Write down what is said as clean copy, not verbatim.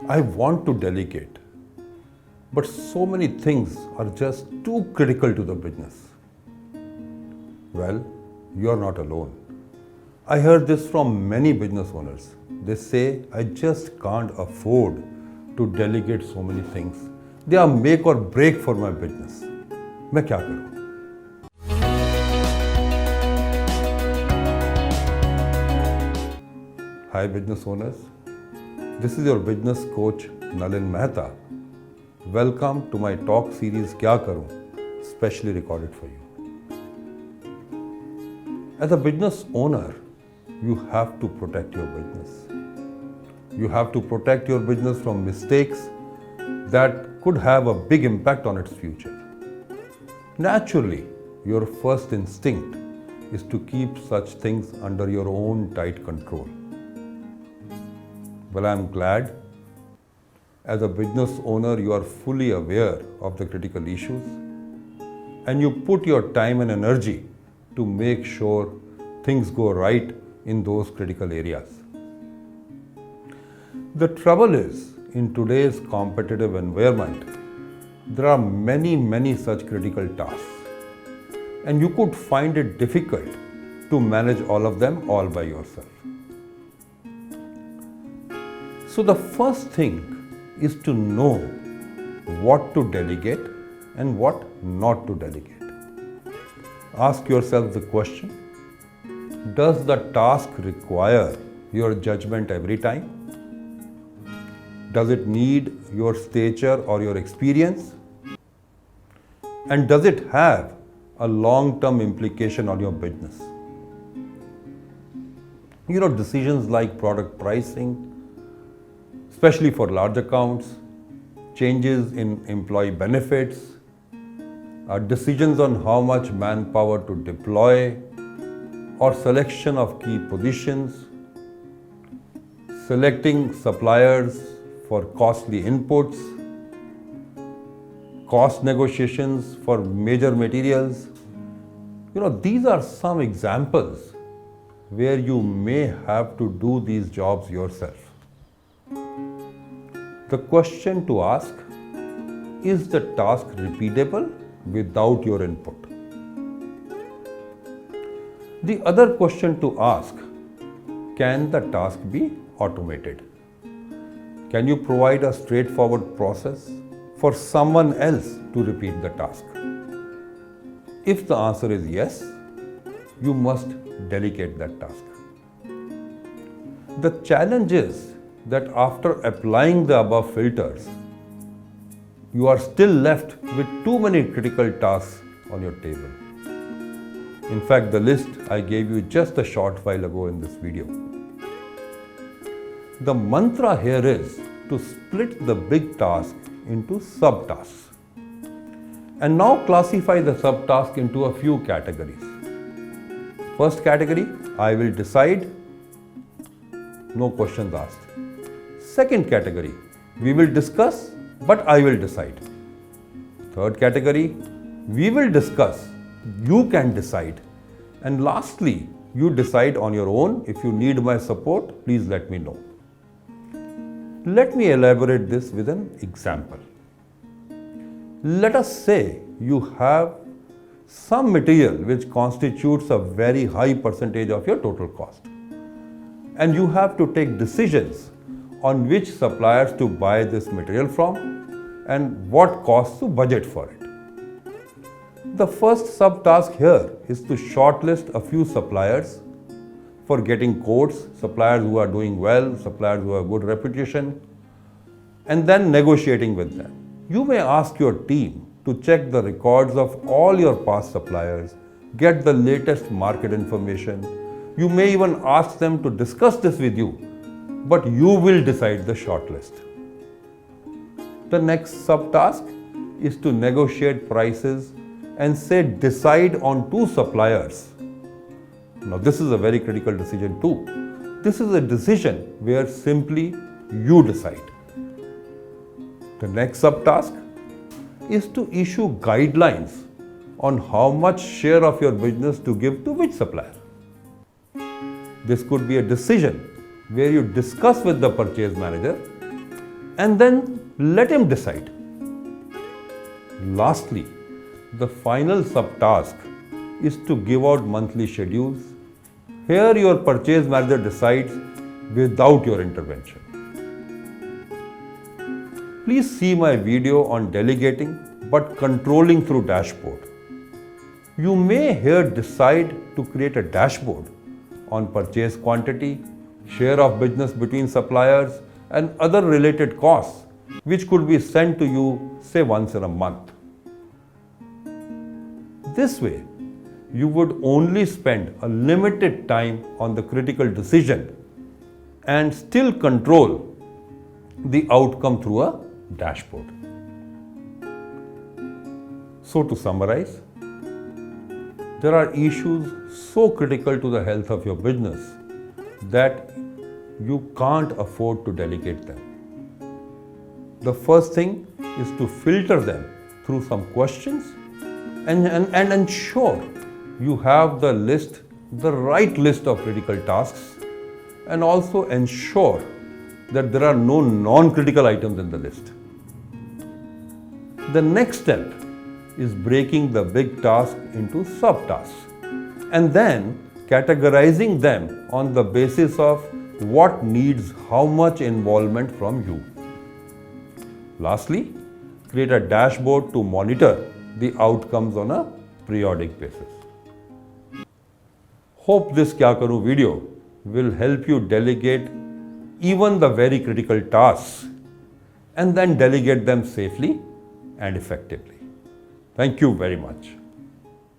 I want to delegate, but so many things are just too critical to the business. Well, you are not alone. I heard this from many business owners. They say, I just can't afford to delegate so many things. They are make or break for my business. मैं क्या करूं? Hi business owners. This is your business coach Nalin Mehta. Welcome to my talk series Kya Karun, specially recorded for you. As a business owner, you have to protect your business. You have to protect your business from mistakes that could have a big impact on its future. Naturally, your first instinct is to keep such things under your own tight control. Well, I'm glad. As a business owner, you are fully aware of the critical issues and you put your time and energy to make sure things go right in those critical areas. The trouble is, in today's competitive environment, there are many such critical tasks, and you could find it difficult to manage all of them all by yourself. So the first thing is to know what to delegate and what not to delegate. Ask yourself the question, does the task require your judgment every time? Does it need your stature or your experience? And does it have a long-term implication on your business? Decisions like product pricing, especially for large accounts, changes in employee benefits, decisions on how much manpower to deploy, or selection of key positions, selecting suppliers for costly inputs, cost negotiations for major materials. These are some examples where you may have to do these jobs yourself. The question to ask, is the task repeatable without your input? The other question to ask, can the task be automated? Can you provide a straightforward process for someone else to repeat the task? If the answer is yes, you must delegate that task. The challenge is that after applying the above filters, you are still left with too many critical tasks on your table. In fact, the list I gave you just a short while ago in this video. The mantra here is to split the big task into subtasks. And now classify the subtask into a few categories. First category, I will decide, no questions asked. Second category, we will discuss, but I will decide. Third category, we will discuss, you can decide. And lastly, you decide on your own. If you need my support, please let me know. Let me elaborate this with an example. Let us say you have some material which constitutes a very high percentage of your total cost. And you have to take decisions on which suppliers to buy this material from and what costs to budget for it. The first subtask here is to shortlist a few suppliers for getting quotes, suppliers who are doing well, suppliers who have good reputation, and then negotiating with them. You may ask your team to check the records of all your past suppliers, get the latest market information. You may even ask them to discuss this with you, but you will decide the shortlist. The next subtask is to negotiate prices and say decide on two suppliers. Now this is a very critical decision too. This is a decision where simply you decide. The next subtask is to issue guidelines on how much share of your business to give to which supplier. This could be a decision where you discuss with the purchase manager and then let him decide. Lastly, the final subtask is to give out monthly schedules. Here your purchase manager decides without your intervention. Please see my video on delegating but controlling through dashboard. You may here decide to create a dashboard on purchase quantity, share of business between suppliers, and other related costs which could be sent to you, say, once in a month. This way, you would only spend a limited time on the critical decision and still control the outcome through a dashboard. So to summarize, there are issues so critical to the health of your business that you can't afford to delegate them. The first thing is to filter them through some questions and ensure you have the right list of critical tasks, and also ensure that there are no non-critical items in the list. The next step is breaking the big task into subtasks and then categorizing them on the basis of what needs how much involvement from you. Lastly, create a dashboard to monitor the outcomes on a periodic basis. Hope this Kya Karu video will help you delegate even the very critical tasks and then delegate them safely and effectively. Thank you very much.